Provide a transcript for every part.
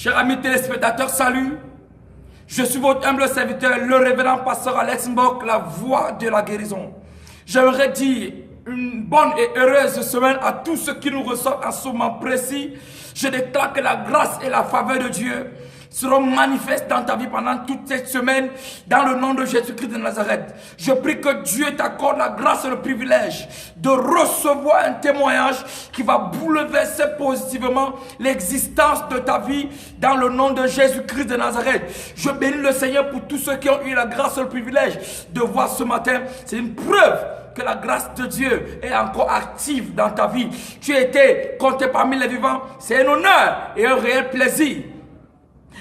Chers amis téléspectateurs, salut. Je suis votre humble serviteur, le révérend pasteur Alex Mbok, la voix de la guérison. J'aimerais dire une bonne et heureuse semaine à tous ceux qui nous reçoivent en ce moment précis. Je déclare que la grâce et la faveur de Dieu seront manifestes dans ta vie pendant toute cette semaine, dans le nom de Jésus-Christ de Nazareth. Je prie que Dieu t'accorde la grâce et le privilège de recevoir un témoignage qui va bouleverser positivement l'existence de ta vie dans le nom de Jésus-Christ de Nazareth. Je bénis le Seigneur pour tous ceux qui ont eu la grâce et le privilège de voir ce matin. C'est une preuve que la grâce de Dieu est encore active dans ta vie. Tu as été compté parmi les vivants. C'est un honneur et un réel plaisir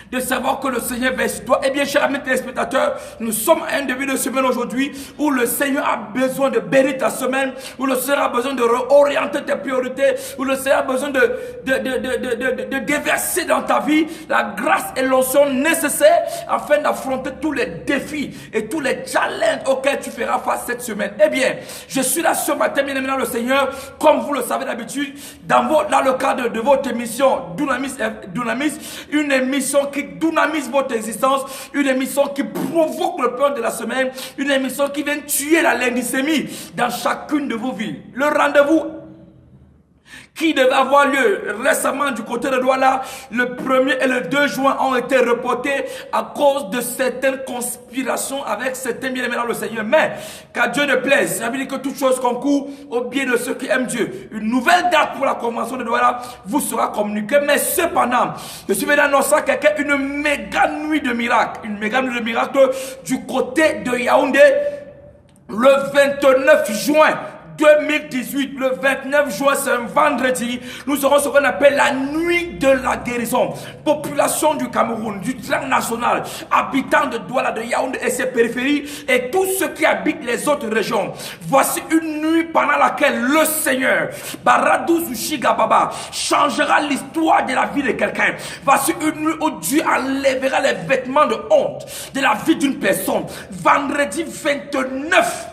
de savoir que le Seigneur veille sur toi. Eh bien, chers amis téléspectateurs, nous sommes à un début de semaine aujourd'hui où le Seigneur a besoin de bénir ta semaine, où le Seigneur a besoin de réorienter tes priorités, où le Seigneur a besoin de déverser dans ta vie la grâce et l'onction nécessaires afin d'affronter tous les défis et tous les challenges auxquels tu feras face cette semaine. Eh bien, je suis là ce matin, bien aimé dans le Seigneur, comme vous le savez d'habitude, dans le cadre de votre émission Dunamis, une émission qui dynamise votre existence, une émission qui provoque le plan de la semaine, une émission qui vient tuer la lindicémie dans chacune de vos vies. Le rendez-vous qui devait avoir lieu récemment du côté de Douala, le 1er et le 2 juin ont été reportés à cause de certaines conspirations avec certains bien-aimés dans le Seigneur. Mais qu'à Dieu ne plaise, ça veut dire que toute chose concourt au bien de ceux qui aiment Dieu. Une nouvelle date pour la convention de Douala vous sera communiquée. Mais cependant, je suis venu annoncer à quelqu'un une méga nuit de miracle. Une méga nuit de miracle du côté de Yaoundé le 29 juin. 2018, le 29 juin, c'est un vendredi, nous aurons ce qu'on appelle la nuit de la guérison. Population du Cameroun, du clan national, habitants de Douala, de Yaoundé et ses périphéries, et tous ceux qui habitent les autres régions. Voici une nuit pendant laquelle le Seigneur, Baradou Zushiga Baba, changera l'histoire de la vie de quelqu'un. Voici une nuit où Dieu enlèvera les vêtements de honte de la vie d'une personne. Vendredi 29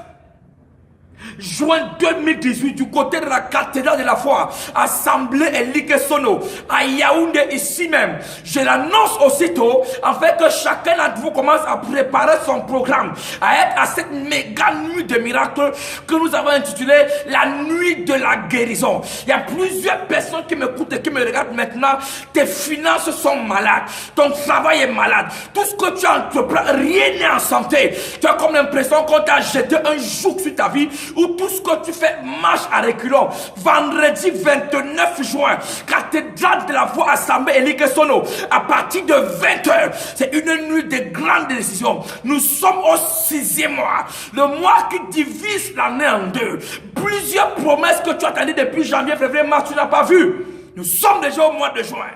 juin 2018, du côté de la cathédrale de la foi, assemblée et Sono, à Yaoundé, ici même. Je l'annonce aussitôt, afin que chacun d'entre vous commence à préparer son programme, à être à cette méga nuit de miracles que nous avons intitulée la nuit de la guérison. Il y a plusieurs personnes qui m'écoutent et qui me regardent maintenant. Tes finances sont malades, ton travail est malade, tout ce que tu entreprends, rien n'est en santé. Tu as comme l'impression qu'on t'a jeté un joug sur ta vie, où tout ce que tu fais marche à reculons. Vendredi 29 juin, cathédrale de la foi assemblée Élike Sono, à partir de 20h, c'est une nuit de grandes décisions. Nous sommes au 6e mois, le mois qui divise l'année en deux. Plusieurs promesses que tu attendais depuis janvier, février, mars, tu n'as pas vu. Nous sommes déjà au mois de juin.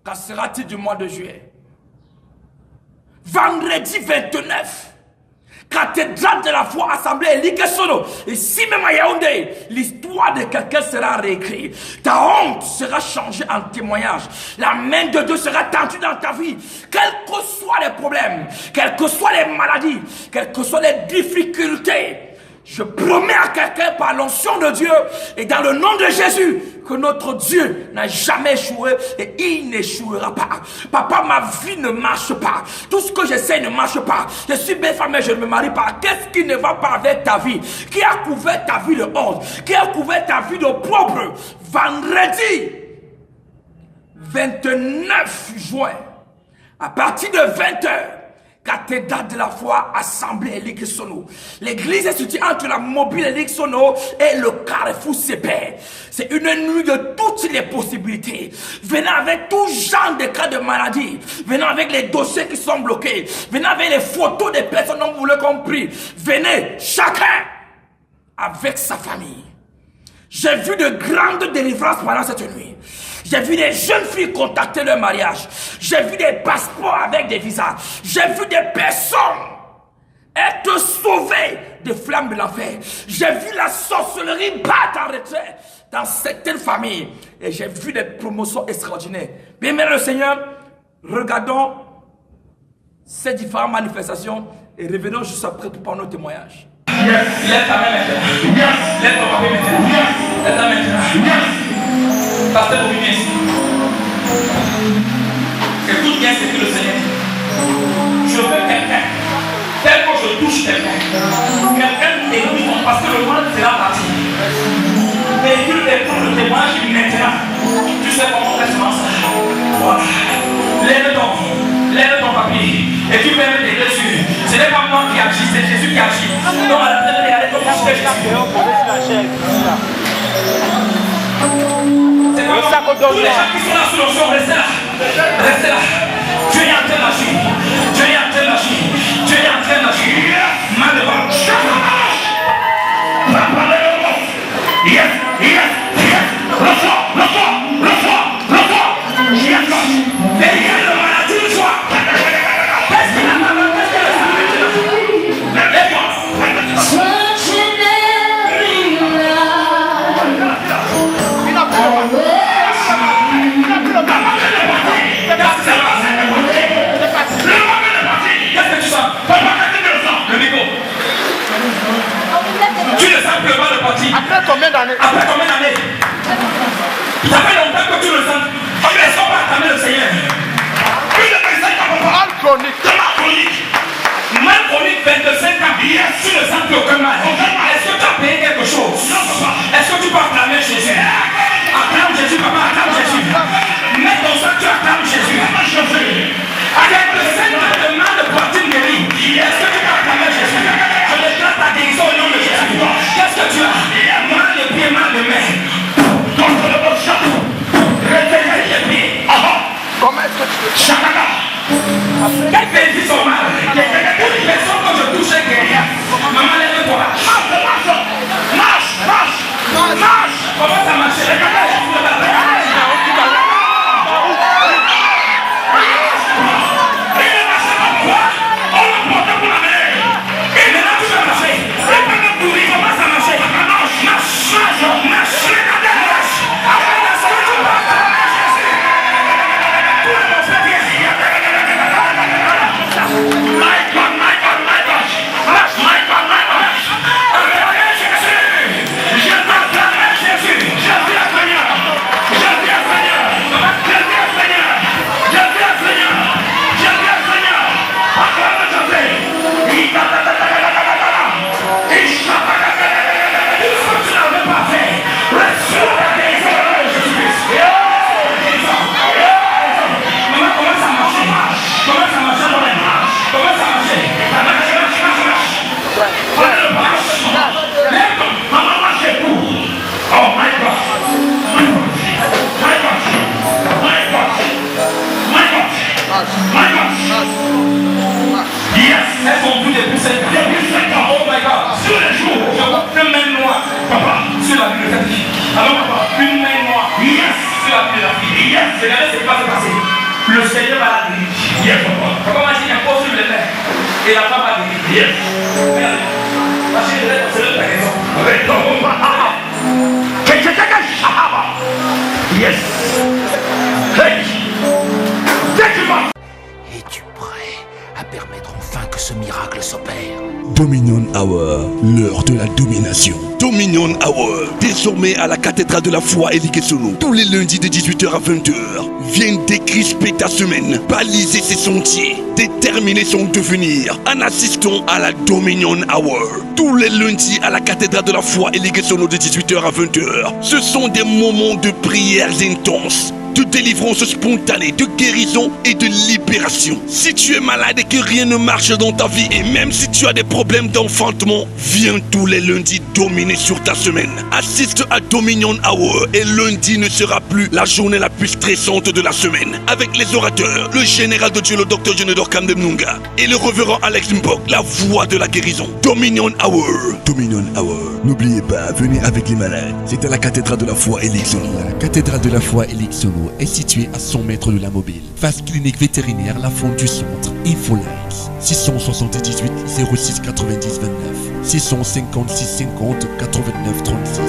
Qu'en sera-t-il du mois de juillet? Vendredi 29, cathédrale de la foi assemblée Élike Sono. Ici même à Yaoundé, l'histoire de quelqu'un sera réécrite. Ta honte sera changée en témoignage. La main de Dieu sera tendue dans ta vie. Quels que soient les problèmes, quelles que soient les maladies, quelles que soient les difficultés, je promets à quelqu'un par l'onction de Dieu et dans le nom de Jésus que notre Dieu n'a jamais échoué et il n'échouera pas. Papa, ma vie ne marche pas. Tout ce que j'essaie ne marche pas. Je suis belle femme mais je ne me marie pas. Qu'est-ce qui ne va pas avec ta vie? Qui a couvert ta vie de honte? Qui a couvert ta vie de pauvre? Vendredi 29 juin, à partir de 20h, cathédrale de la foi, assemblée Élike Sono. L'église est située entre la mobile Élike Sono et le carrefour Sépère. C'est une nuit de toutes les possibilités. Venez avec tout genre de cas de maladie. Venez avec les dossiers qui sont bloqués. Venez avec les photos des personnes dont vous l'avez compris. Venez, chacun, avec sa famille. J'ai vu de grandes délivrances pendant cette nuit. J'ai vu des jeunes filles contacter leur mariage. J'ai vu des passeports avec des visas. J'ai vu des personnes être sauvées des flammes de l'enfer. J'ai vu la sorcellerie battre en retrait dans certaines familles. Et j'ai vu des promotions extraordinaires. Bien, merci le Seigneur. Regardons ces différentes manifestations et revenons juste après pour prendre nos témoignages. Lève ta main maintenant. Lève ton papier maintenant. Lève ta main maintenant. Pasteur, vous venez ici. je veux quelqu'un. Tel que je touche quelqu'un. Quelqu'un écoute parce que le mal sera parti. Véhicule et pour le témoignage maintenant. Tu sais comment on fait ça. Voilà. Lève ton papier. Et tu peux mettre les dessus. Ce n'est pas moi qui agis, c'est Jésus qui agit. Donc à la place de regarder comme je fais. C'est pas moi. Tous les gens qui sont là sur le sol, restez là. Restez là. Dieu est en train d'agir. Dieu est en train d'agir. Dieu est en train d'agir. Main devant. Yes, yes, yes. Le soir. Yes, derrière le maladie le soir. Qu'est-ce qu'il a mal? Qu'est-ce qu'il a fait? Lève-moi. Qu'est-ce que tu sens? Le micro. Tu le sens que le mal est parti. Après combien d'années? Après combien d'années? Ça fait longtemps que tu le sens. Tu ne sens pas acclamer le Seigneur. Plus de 25 ans, papa. Mal chronique. Mal chronique. Mal chronique, 25 ans. Yes. Tu ne sens plus aucun mal. Est-ce que tu as payé quelque chose? Non, papa. Est-ce que tu peux acclamer Jésus? Acclame Jésus, papa, acclame Jésus. Mets ton sang, tu acclames Jésus. Avec le 5 ans de mal de poitrine guérie. Est-ce que tu peux acclamer Jésus? Je déclare ta guérison au nom de Jésus. Qu'est-ce que tu as? Mal de pied, mal de main. Contre le bon chat. Réveille les pieds. Comment est-ce que tu veux? Chakaka. Quel pays sont mal? Pour les personnes que je touche guérir. Maman, lève-toi. Marche. Comment ça marche? Regardez. Regardez ce qui va se passer. Le Seigneur va la guérir. Yes, papa. Papa m'a dit qu'il y a pas sur le mains. Et la femme va guérir. Yes. Regardez. Parce que c'est le raison. Avec ton papa. Yes. Hey. Es-tu prêt à permettre enfin que ce miracle s'opère? Dominion Hour, l'heure de la domination. Dominion Hour, désormais à la cathédrale de la foi Elikesono, tous les lundis de 18h à 20h. Viens décrisper ta semaine, baliser ses sentiers, déterminer son devenir en assistant à la Dominion Hour. Tous les lundis à la cathédrale de la foi Elikesono de 18h à 20h. Ce sont des moments de prières intenses, de délivrance spontanée, de guérison et de libération. Si tu es malade et que rien ne marche dans ta vie, et même si tu as des problèmes d'enfantement, viens tous les lundis dominer sur ta semaine. Assiste à Dominion Hour et lundi ne sera plus la journée la plus stressante de la semaine. Avec les orateurs, le général de Dieu, le docteur Jonedor Kandemnunga et le révérend Alex Mbok, la voix de la guérison. Dominion Hour. Dominion Hour. N'oubliez pas, venez avec les malades. C'est à la cathédrale de la foi Elikesono. La cathédrale de la foi Elikesono est située à 100 mètres de la mobile. Face clinique vétérinaire, la fonte du centre. Infolex 678 06 90 29 656 50 89 36.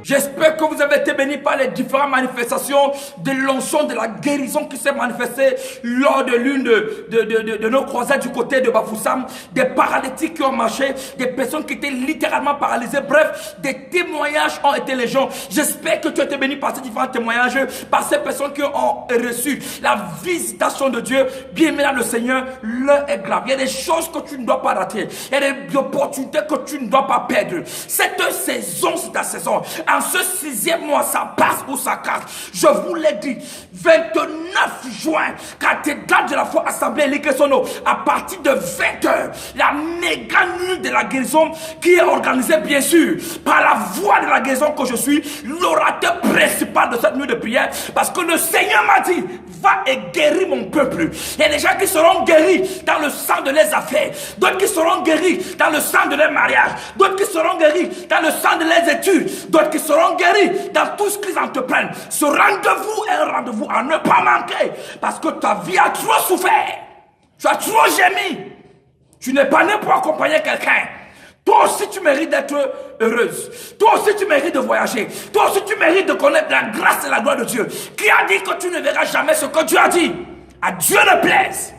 J'espère que vous avez peuvent être bénis par les différentes manifestations de l'onction de la guérison qui s'est manifestée lors de l'une de nos croisades du côté de Bafoussam. Des paralytiques qui ont marché, des personnes qui étaient littéralement paralysées. Bref, des témoignages ont été légion. J'espère que tu as été béni par ces différents témoignages, par ces personnes qui ont reçu la visitation de Dieu. Bien maintenant, le Seigneur, l'heure est grave. Il y a des choses que tu ne dois pas rater. Il y a des opportunités que tu ne dois pas perdre. Cette saison, c'est ta saison. En ce 6e mois, ça passe ou ça casse. Je vous l'ai dit, 29 juin, cathédrale de la foi assemblée Likesono, à partir de 20h, la méga nuit de la guérison qui est organisée bien sûr par la voix de la guérison que je suis, l'orateur principal de cette nuit de prière, parce que le Seigneur m'a dit, va et guéris mon peuple. Il y a des gens qui seront guéris dans le sang de leurs affaires, d'autres qui seront guéris dans le sang de leur mariage, d'autres qui seront guéris dans le sang de leurs études, d'autres qui seront guéris dans tout ce qu'ils entreprennent. Ce rendez-vous est un rendez-vous à ne pas manquer, parce que ta vie a trop souffert, tu as trop gémi, tu n'es pas né pour accompagner quelqu'un. Toi aussi tu mérites d'être heureuse, toi aussi tu mérites de voyager, toi aussi tu mérites de connaître la grâce et la gloire de Dieu. Qui a dit que tu ne verras jamais ce que Dieu a dit? À Dieu ne plaise.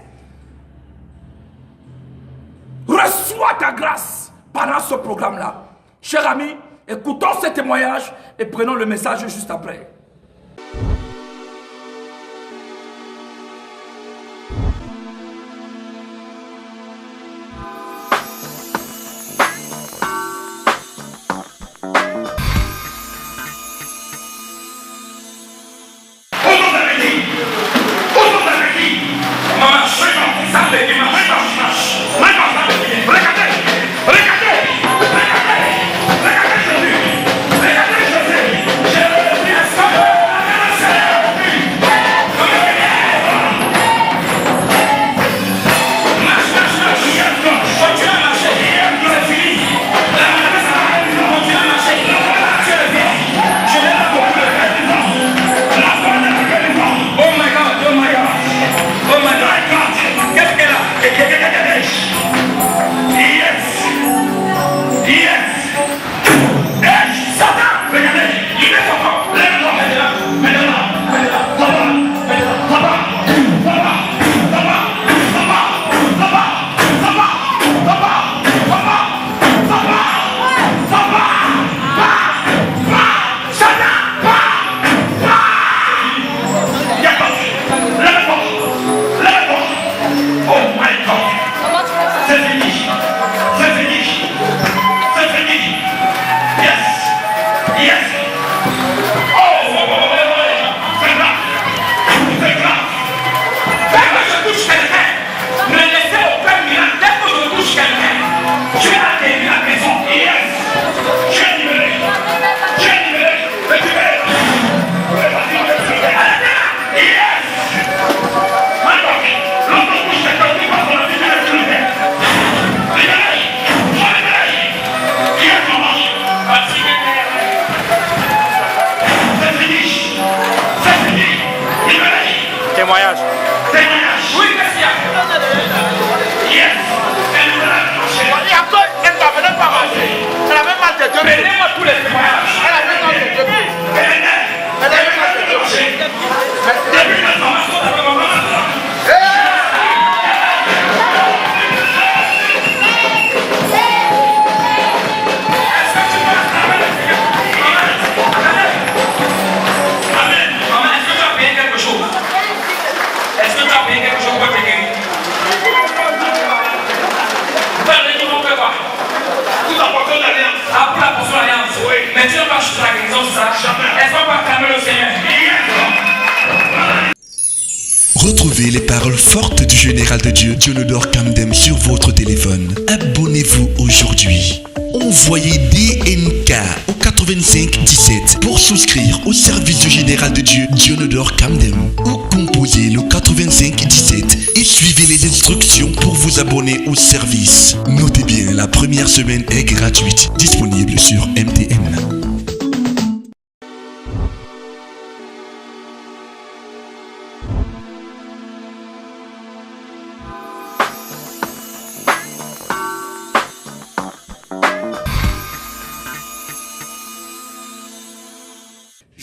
Reçois ta grâce pendant ce programme-là. Chers amis, écoutons ces témoignages et prenons le message juste après. Témoignage. Oui, merci. Yes. Elle ne venait pas marcher. Elle avait mal de deux pieds. Donnez-moi tous les témoignages. Elle avait mal de deux pieds. Elle avait mal de deux pieds. Depuis la formation d'après mon maman. Mais Dieu va chuter la guérison, ça. Est-ce qu'on va calmer le Seigneur? Retrouvez les paroles fortes du général de Dieu, Dionodore Kamdem, sur votre téléphone. Abonnez-vous aujourd'hui. Envoyez DNK au 85 17 pour souscrire au service du général de Dieu, Dionodore Kamdem. Ou composez le 85 17 et suivez les instructions pour vous abonner au service. Notez bien, la première semaine est gratuite, disponible sur MTN.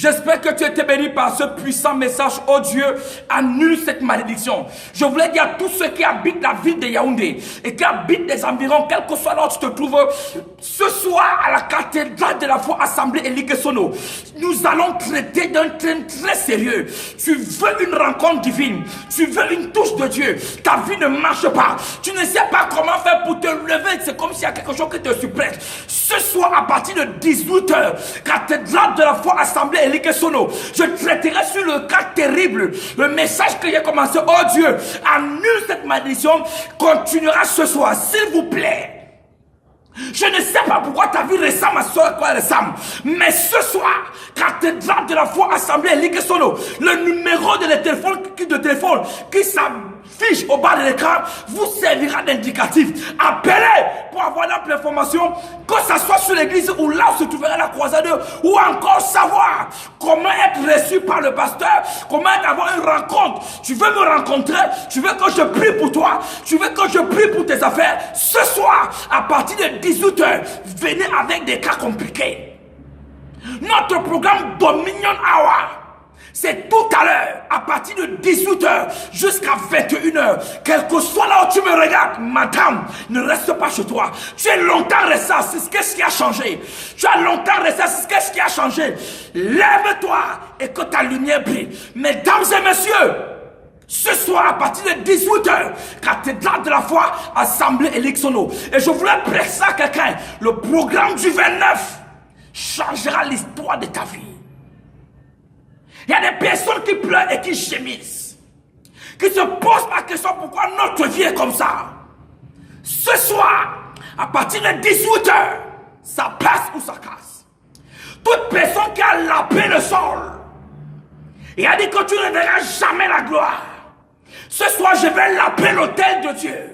J'espère que tu étais béni par ce puissant message. Oh Dieu, annule cette malédiction. Je voulais dire à tous ceux qui habitent la ville de Yaoundé et qui habitent les environs, quel que soit là où tu te trouves, ce soir à la cathédrale de la foi Assemblée Elie Sono, nous allons traiter d'un thème très sérieux. Tu veux une rencontre divine, tu veux une touche de Dieu, ta vie ne marche pas, tu ne sais pas comment faire pour te lever, c'est comme s'il y a quelque chose qui te suppresse. Ce soir à partir de 18h, cathédrale de la foi Assemblée Elie Sono, je traiterai sur le cas terrible, le message que j'ai commencé. Oh Dieu, annule cette malédiction, continuera ce soir, s'il vous plaît. Je ne sais pas pourquoi ta vie ressemble à ce à quoi elle ressemble, mais ce soir, cathédrale de la foi Assemblée Elie Sono, le numéro de téléphone qui s'affiche au bas de l'écran vous servira d'indicatif. Appelez pour avoir l'information, que ce soit sur l'église ou là où se trouvera la croisade, ou encore savoir comment être reçu par le pasteur, comment avoir une rencontre. Tu veux me rencontrer, tu veux que je prie pour toi, tu veux que je prie pour tes affaires. Ce soir, à partir de 18h, venez avec des cas compliqués. Notre programme Dominion Hour, c'est tout à l'heure, à partir de 18h jusqu'à 21h. Quel que soit là où tu me regardes, madame, ne reste pas chez toi. Tu es longtemps resté assis, qu'est-ce qui a changé? Tu as longtemps resté assis, qu'est-ce qui a changé? Lève-toi et que ta lumière brille. Mesdames et messieurs, ce soir, à partir de 18h, cathédrale de la foi, Assemblée Elie Sono. Et je voulais presser à quelqu'un, le programme du 29 changera l'histoire de ta vie. Il y a des personnes qui pleurent et qui gémissent, qui se posent la question pourquoi notre vie est comme ça. Ce soir, à partir de 18h, ça passe ou ça casse. Toute personne qui a lapé le sol et a dit que tu ne verras jamais la gloire, ce soir je vais laper l'autel de Dieu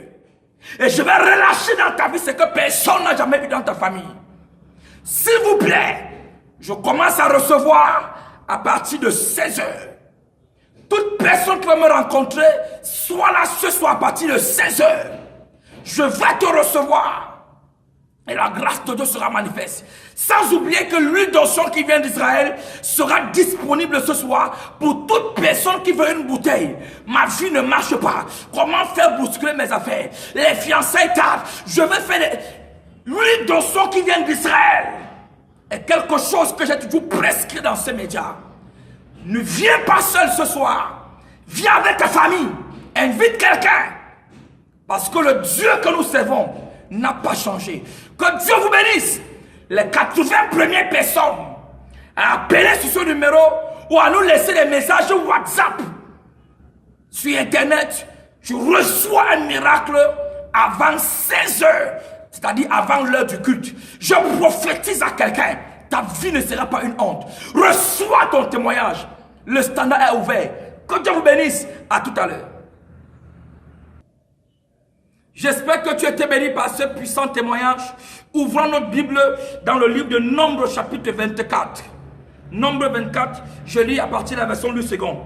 et je vais relâcher dans ta vie ce que personne n'a jamais vu dans ta famille. S'il vous plaît, je commence à recevoir à partir de 16h. Toute personne qui va me rencontrer, soit là ce soir à partir de 16h. Je vais te recevoir. Et la grâce de Dieu sera manifeste. Sans oublier que l'huile d'onction qui vient d'Israël sera disponible ce soir pour toute personne qui veut une bouteille. Ma vie ne marche pas. Comment faire bousculer mes affaires? Les fiançailles tardent. Je vais faire l'huile d'onction qui vient d'Israël. est quelque chose que j'ai toujours prescrit dans ces médias. Ne viens pas seul ce soir. Viens avec ta famille. Invite quelqu'un. Parce que le Dieu que nous servons n'a pas changé. Que Dieu vous bénisse. Les 80 premières personnes à appeler sur ce numéro ou à nous laisser des messages WhatsApp sur Internet, tu reçois un miracle avant 16 heures. C'est-à-dire avant l'heure du culte. Je prophétise à quelqu'un, ta vie ne sera pas une honte. Reçois ton témoignage. Le standard est ouvert. Que Dieu vous bénisse. À tout à l'heure. J'espère que tu étais béni par ce puissant témoignage. Ouvrons notre Bible dans le livre de Nombre chapitre 24. Nombre 24, je lis à partir de la version du second.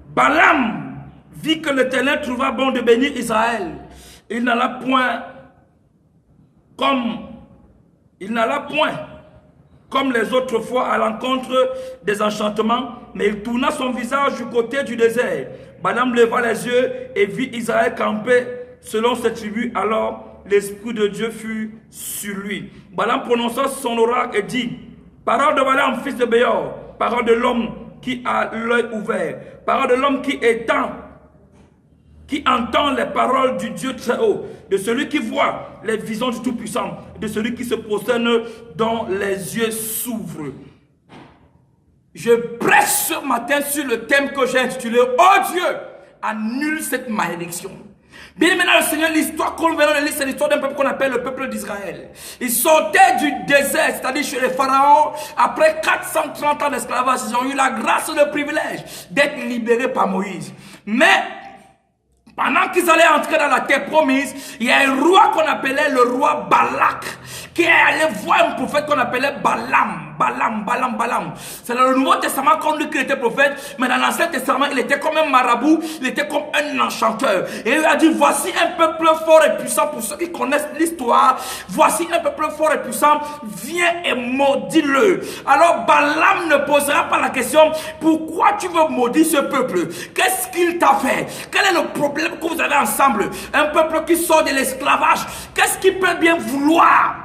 Balaam vit que l'Éternel trouva bon de bénir Israël. Il n'alla point comme les autres fois à l'encontre des enchantements, mais il tourna son visage du côté du désert. Balaam leva les yeux et vit Israël camper selon ses tribus. Alors l'Esprit de Dieu fut sur lui. Balaam prononça son oracle et dit: parole de Balaam, fils de Béor, parole de l'homme qui a l'œil ouvert, parole de l'homme qui entend les paroles du Dieu très haut, de celui qui voit les visions du Tout-Puissant, de celui qui se prosterne dont les yeux s'ouvrent. Je prêche ce matin sur le thème que j'ai intitulé « Oh Dieu, annule cette malédiction ». Bien maintenant, le Seigneur, l'histoire qu'on vient de lire, c'est l'histoire d'un peuple qu'on appelle le peuple d'Israël. Ils sortaient du désert, c'est-à-dire chez les pharaons, après 430 ans d'esclavage. Ils ont eu la grâce et le privilège d'être libérés par Moïse. Mais pendant qu'ils allaient entrer dans la terre promise, il y a un roi qu'on appelait le roi Balak qui est allé voir un prophète qu'on appelait Balaam. C'est dans le Nouveau Testament qu'on dit qu'il était prophète, mais dans l'Ancien Testament, il était comme un marabout, il était comme un enchanteur. Et il a dit, voici un peuple fort et puissant, pour ceux qui connaissent l'histoire, voici un peuple fort et puissant, viens et maudis-le. Alors Balaam ne posera pas la question, pourquoi tu veux maudire ce peuple? Qu'est-ce qu'il t'a fait? Quel est le problème que vous avez ensemble? Un peuple qui sort de l'esclavage, qu'est-ce qu'il peut bien vouloir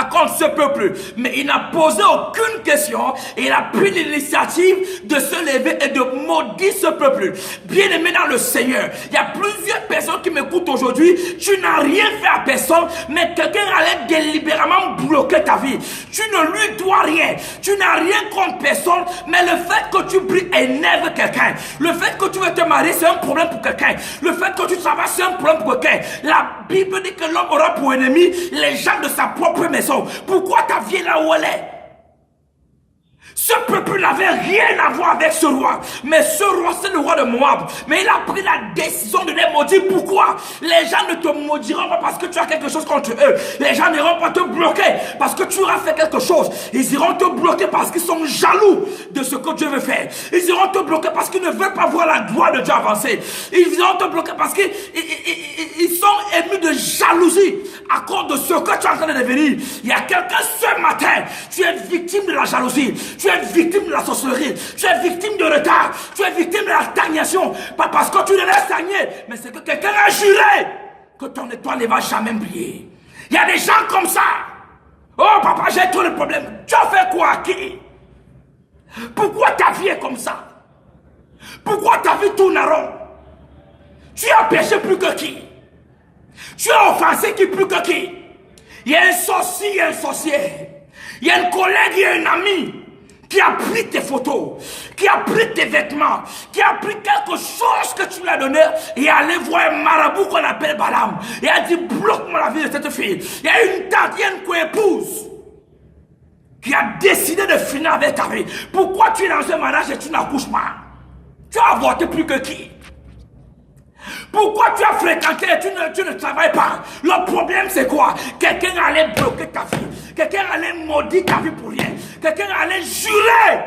contre ce peuple? Mais il n'a posé aucune question et il a pris l'initiative de se lever et de maudire ce peuple. Bien aimé dans le Seigneur, il y a plusieurs personnes qui m'écoutent aujourd'hui. Tu n'as rien fait à personne, mais quelqu'un allait délibérément bloquer ta vie. Tu ne lui dois rien, tu n'as rien contre personne, mais le fait que tu brilles énerve quelqu'un. Le fait que tu veux te marier, c'est un problème pour quelqu'un. Le fait que tu travailles, c'est un problème pour quelqu'un. La Bible dit que l'homme aura pour ennemi les gens de sa propre maison. Pourquoi ta vie est là où elle est? Ce peuple n'avait rien à voir avec ce roi. Mais ce roi, c'est le roi de Moab. Mais il a pris la décision de les maudire. Pourquoi? Les gens ne te maudiront pas parce que tu as quelque chose contre eux. Les gens n'iront pas te bloquer parce que tu auras fait quelque chose. Ils iront te bloquer parce qu'ils sont jaloux de ce que Dieu veut faire. Ils iront te bloquer parce qu'ils ne veulent pas voir la gloire de Dieu avancer. Ils iront te bloquer parce qu'ils sont émus de jalousie à cause de ce que tu es en train de devenir. Il y a quelqu'un ce matin, tu es victime de la jalousie. Tu es victime de la sorcellerie, tu es victime de retard, tu es victime de la stagnation. Pas parce que tu devais stagner, mais c'est que quelqu'un a juré que ton étoile ne va jamais briller. Il y a des gens comme ça. Oh papa, j'ai trop de problèmes. Tu as fait quoi à qui? Pourquoi ta vie est comme ça? Pourquoi ta vie tourne en rond? Tu as péché plus que qui? Tu as offensé qui plus que qui? Il y a un sorcier, il y a un sorcier. Il y a un collègue, il y a un ami qui a pris tes photos, qui a pris tes vêtements, qui a pris quelque chose que tu lui as donné et allé voir un marabout qu'on appelle Balaam. Et a dit, bloque-moi la vie de cette fille. Il y a une tante, il y a une co-épouse qui a décidé de finir avec ta vie. Pourquoi tu es dans un mariage et tu n'accouches pas? Tu as avorté plus que qui? Pourquoi tu as fréquenté et tu ne travailles pas? Le problème c'est quoi? Quelqu'un allait bloquer ta vie. Quelqu'un allait maudire ta vie pour rien. Quelqu'un allait jurer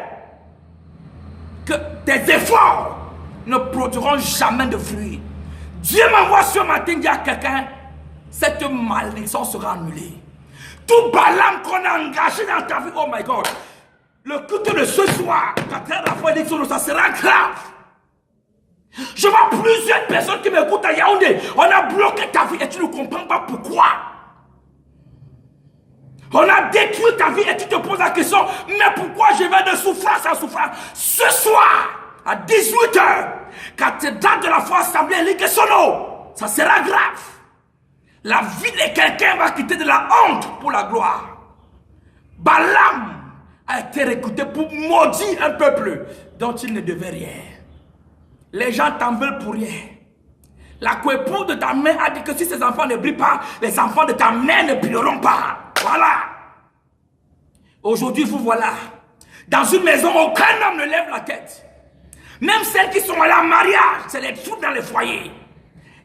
que tes efforts ne produiront jamais de fruits. Dieu m'envoie ce matin dire à quelqu'un, cette malédiction sera annulée. Tout Balaam qu'on a engagé dans ta vie, oh my God, le culte de ce soir, la foi élection, ça sera grave. Je vois plusieurs personnes qui m'écoutent à Yaoundé. On a bloqué ta vie et tu ne comprends pas pourquoi. On a détruit ta vie et tu te poses la question, mais pourquoi je vais de souffrance en souffrance? Ce soir, à 18h, cathédrale de la foi assemblée Likesono, ça sera grave. La vie de quelqu'un va quitter de la honte pour la gloire. Balaam a été recruté pour maudire un peuple dont il ne devait rien. Les gens t'en veulent pour rien. La coépouse de ta mère a dit que si ses enfants ne brillent pas, les enfants de ta mère ne brilleront pas. Voilà. Aujourd'hui, vous voilà. Dans une maison, aucun homme ne lève la tête. Même celles qui sont à la mariage, c'est les trous dans les foyers.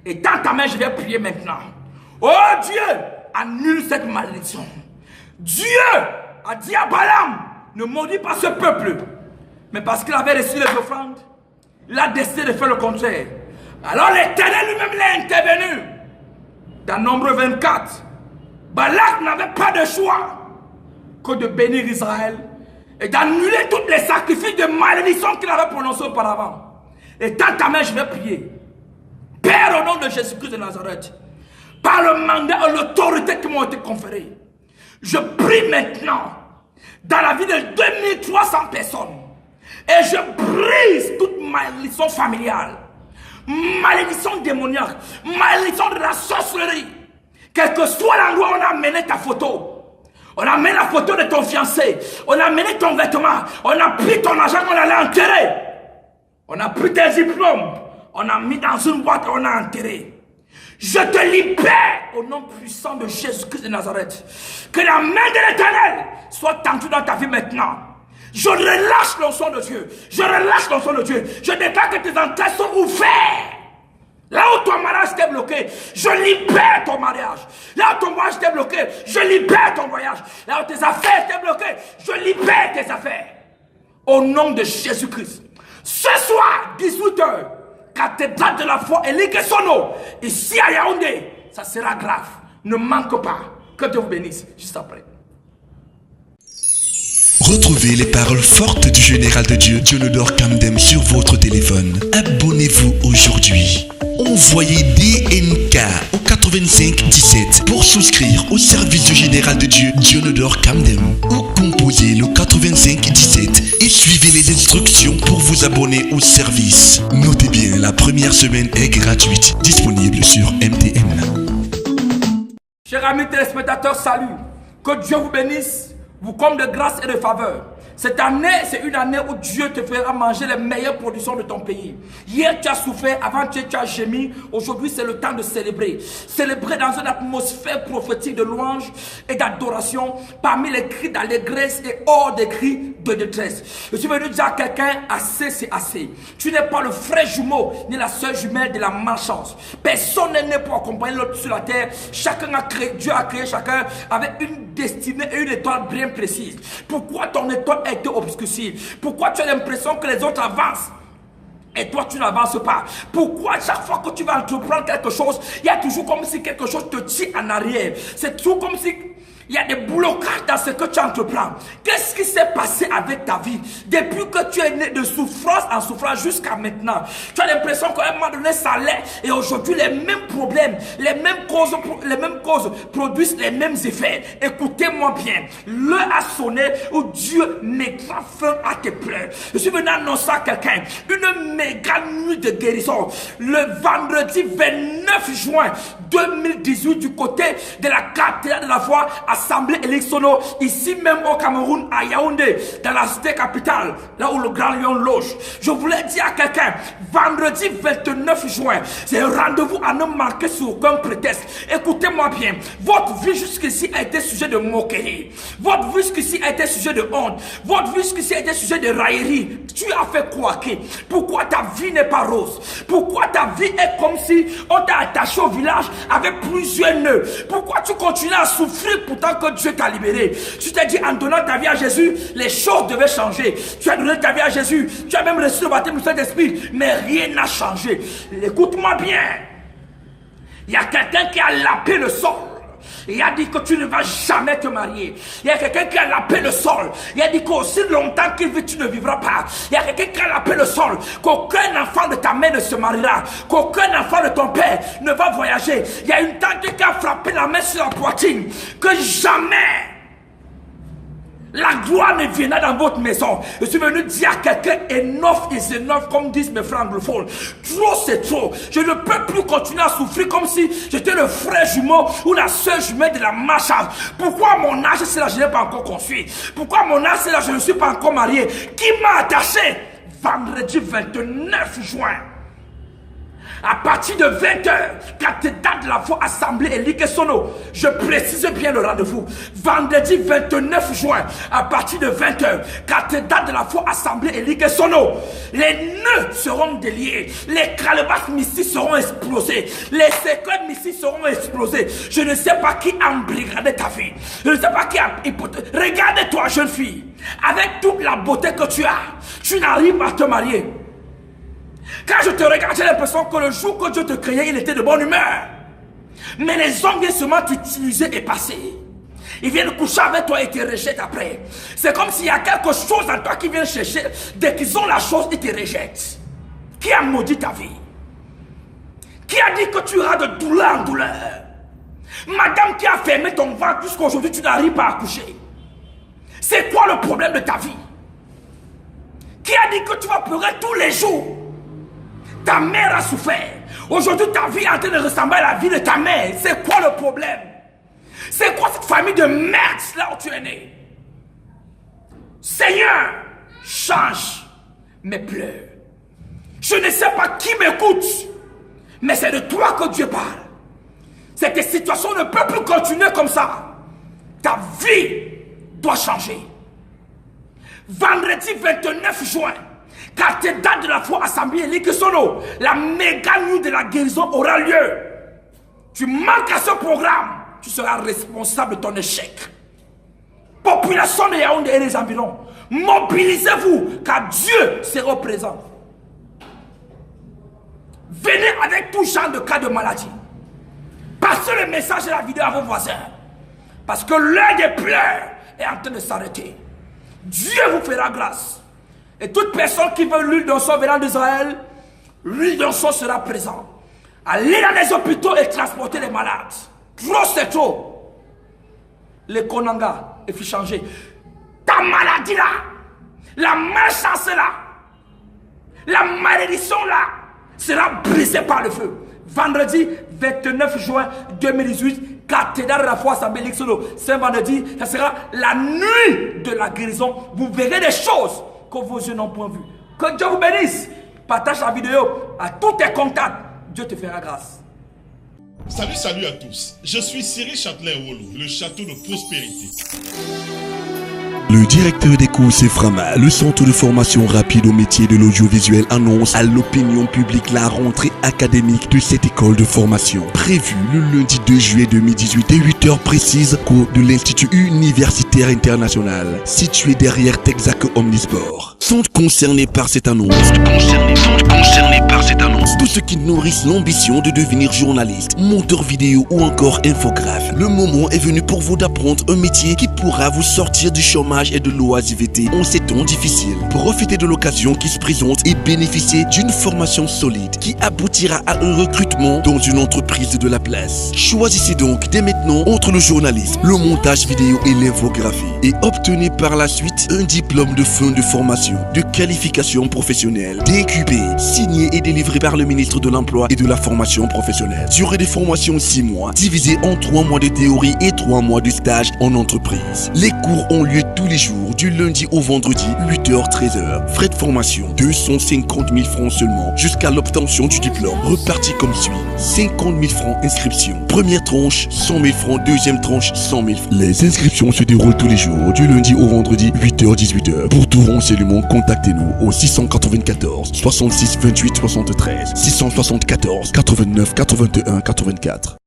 Et dans ta main, je vais prier maintenant. Oh Dieu, annule cette malédiction. Dieu a dit à Balaam, ne maudis pas ce peuple. Mais parce qu'il avait reçu les offrandes, il a décidé de faire le contraire. Alors l'Éternel lui-même l'a intervenu. Dans Nombre 24, Balak n'avait pas de choix que de bénir Israël et d'annuler tous les sacrifices de malédiction qu'il avait prononcés auparavant. Et dans ta main, je vais prier. Père, au nom de Jésus-Christ de Nazareth, par le mandat et l'autorité qui m'ont été conférés, je prie maintenant dans la vie de 2300 personnes et je brise toute malédiction familiale, malédiction démoniaque, malédiction de la sorcellerie. Quel que soit l'endroit où on a amené ta photo, on a amené la photo de ton fiancé, on a amené ton vêtement, on a pris ton argent qu'on allait enterrer, on a pris tes diplômes, on a mis dans une boîte et on a enterré. Je te libère au nom puissant de Jésus-Christ de Nazareth. Que la main de l'Éternel soit tendue dans ta vie maintenant. Je relâche l'onction de Dieu. Je relâche l'onction de Dieu. Je déclare que tes entrailles sont ouvertes. Là où ton mariage t'est bloqué, je libère ton mariage. Là où ton voyage t'est bloqué, je libère ton voyage. Là où tes affaires t'est bloqué, je libère tes affaires. Au nom de Jésus-Christ. Ce soir, 18h, cathédrale de la foi et Liguesono, ici à Yaoundé, ça sera grave. Ne manque pas. Que Dieu vous bénisse. Juste après. Retrouvez les paroles fortes du général de Dieu, Dionodore Kamdem, sur votre téléphone. Abonnez-vous aujourd'hui. Envoyez DNK au 85 17 pour souscrire au service du général de Dieu, Dionodore Kamdem. Ou composez le 85 17 et suivez les instructions pour vous abonner au service. Notez bien, la première semaine est gratuite, disponible sur MTN. Chers amis téléspectateurs, salut. Que Dieu vous bénisse, vous comble de grâce et de faveur. Cette année, c'est une année où Dieu te fera manger les meilleures productions de ton pays. Hier, tu as souffert, avant-hier, tu as gémi. Aujourd'hui, c'est le temps de célébrer. Célébrer dans une atmosphère prophétique de louange et d'adoration, parmi les cris d'allégresse et hors des cris de détresse. Je suis venu dire à quelqu'un, assez, c'est assez. Tu n'es pas le frère jumeau, ni la soeur jumelle de la malchance. Personne n'est né pour accompagner l'autre sur la terre. Chacun a créé, Dieu a créé chacun avec une destinée et une étoile bien précise. Pourquoi ton étoile a été obscurcie? Pourquoi tu as l'impression que les autres avancent et toi tu n'avances pas? Pourquoi chaque fois que tu vas entreprendre quelque chose, il y a toujours comme si quelque chose te tire en arrière? C'est toujours comme si il y a des blocages dans ce que tu entreprends. Qu'est-ce qui s'est passé avec ta vie? Depuis que tu es né de souffrance en souffrance jusqu'à maintenant, tu as l'impression qu'à un moment donné ça allait et aujourd'hui les mêmes problèmes, les mêmes causes produisent les mêmes effets. Écoutez-moi bien, l'heure a sonné où Dieu mettra fin à tes pleurs. Je suis venu annoncer à quelqu'un une méga nuit de guérison le vendredi 29 juin 2018 du côté de la cathédrale de la foi Assemblée Elixono, ici même au Cameroun, à Yaoundé, dans la cité capitale, là où le grand lion loge. Je voulais dire à quelqu'un, vendredi 29 juin, c'est un rendez-vous à ne manquer sur aucun prétexte. Écoutez-moi bien, votre vie jusqu'ici a été sujet de moquerie, votre vie jusqu'ici a été sujet de honte, votre vie jusqu'ici a été sujet de raillerie. Tu as fait croquer. Pourquoi ta vie n'est pas rose? Pourquoi ta vie est comme si on t'a attaché au village avec plusieurs nœuds? Pourquoi tu continues à souffrir pourtant que Dieu t'a libéré? Tu t'es dit en donnant ta vie à Jésus, les choses devaient changer. Tu as donné ta vie à Jésus, tu as même reçu le baptême du Saint-Esprit, mais rien n'a changé. Écoute-moi bien. Il y a quelqu'un qui a lapé le sol. Il a dit que tu ne vas jamais te marier. Il y a quelqu'un qui a lapé le sol. Il a dit qu'aussi longtemps qu'il vit, tu ne vivras pas. Il y a quelqu'un qui a lapé le sol. Qu'aucun enfant de ta mère ne se mariera. Qu'aucun enfant de ton père ne va voyager. Il y a une tante qui a frappé la main sur la poitrine. Que jamais la gloire ne viendra dans votre maison. Je suis venu dire à quelqu'un, enough is enough, comme disent mes frères anglophones. Trop c'est trop. Je ne peux plus continuer à souffrir comme si j'étais le frère jumeau ou la soeur jumelle de la malchance. Pourquoi mon âge c'est là je n'ai pas encore construit? Pourquoi mon âge c'est là je ne suis pas encore marié? Qui m'a attaché? Vendredi 29 juin. À partir de 20h, cathédrale de la foi Assemblée Eliguesono. Je précise bien le rendez-vous. Vendredi 29 juin, à partir de 20h, cathédrale de la foi Assemblée Eliguesono. Les nœuds seront déliés. Les calebasses mystiques seront explosées. Les secrets mystiques seront explosés. Je ne sais pas qui a embrigadé ta vie. Je ne sais pas qui a hypothèse. Regarde-toi, jeune fille. Avec toute la beauté que tu as, tu n'arrives pas à te marier. Quand je te regarde, j'ai l'impression que le jour que Dieu te créait, il était de bonne humeur. Mais les hommes viennent seulement t'utiliser et passer. Ils viennent coucher avec toi et te rejettent après. C'est comme s'il y a quelque chose en toi qui vient chercher. Dès qu'ils ont la chose, ils te rejettent. Qui a maudit ta vie? Qui a dit que tu iras de douleur en douleur? Madame qui a fermé ton ventre jusqu'à aujourd'hui, tu n'arrives pas à coucher. C'est quoi le problème de ta vie? Qui a dit que tu vas pleurer tous les jours? Ta mère a souffert. Aujourd'hui, ta vie est en train de ressembler à la vie de ta mère. C'est quoi le problème? C'est quoi cette famille de merde là où tu es né? Seigneur, change mes pleurs. Je ne sais pas qui m'écoute, mais c'est de toi que Dieu parle. Cette situation ne peut plus continuer comme ça. Ta vie doit changer. Vendredi 29 juin, Cathédrale de la foi Assemblée Likesono, la méga nuit de la guérison aura lieu. Tu manques à ce programme, tu seras responsable de ton échec. Population de Yaoundé et les environs, mobilisez-vous car Dieu sera présent. Venez avec tout genre de cas de maladie. Passez le message de la vidéo à vos voisins. Parce que l'heure des pleurs est en train de s'arrêter. Dieu vous fera grâce. Et toute personne qui veut l'huile d'onction venant d'Israël, l'huile d'onction sera présente. Allez dans les hôpitaux et transporter les malades. Trop c'est trop. Les Konanga, il faut changer. Ta maladie là, la malchance là, la malédiction là, sera brisée par le feu. Vendredi 29 juin 2018, cathédrale de la foi Assemblée Likesono. C'est vendredi, ça sera la nuit de la guérison. Vous verrez des choses que vos yeux n'ont point vues. Que Dieu vous bénisse. Partage la vidéo à tous tes contacts. Dieu te fera grâce. Salut à tous. Je suis Cyril Châtelain-Wolo, le château de prospérité. Le directeur des cours Frama, le centre de formation rapide au métier de l'audiovisuel, annonce à l'opinion publique la rentrée académique de cette école de formation. Prévue le lundi 2 juillet 2018 dès 8h précises, cours de l'Institut universitaire international, situé derrière Texaco Omnisport. Sont concernés par cette annonce. Tous ceux qui nourrissent l'ambition de devenir journaliste, monteur vidéo ou encore infographe. Le moment est venu pour vous d'apprendre un métier qui pourra vous sortir du chômage et de l'oisiveté en ces temps difficiles. Profitez de l'occasion qui se présente et bénéficiez d'une formation solide qui aboutira à un recrutement dans une entreprise de la place. Choisissez donc dès maintenant entre le journalisme, le montage vidéo et l'infographie et obtenez par la suite un diplôme de fin de formation, de qualification professionnelle, DQP, signé et délivré par le ministre de l'Emploi et de la Formation professionnelle. Durée de formation 6 mois, divisée en 3 mois de théorie et 3 mois de stage en entreprise. Les cours ont lieu tous les jours, du lundi au vendredi, 8h-13h. Frais de formation, 250 000 francs seulement, jusqu'à l'obtention du diplôme. Reparti comme suit. 50 000 francs inscription. Première tranche, 100 000 francs. Deuxième tranche, 100 000 francs. Les inscriptions se déroulent tous les jours, du lundi au vendredi, 8h-18h. Pour tout renseignement, contactez-nous au 694 66 28 73 674 89 81 84.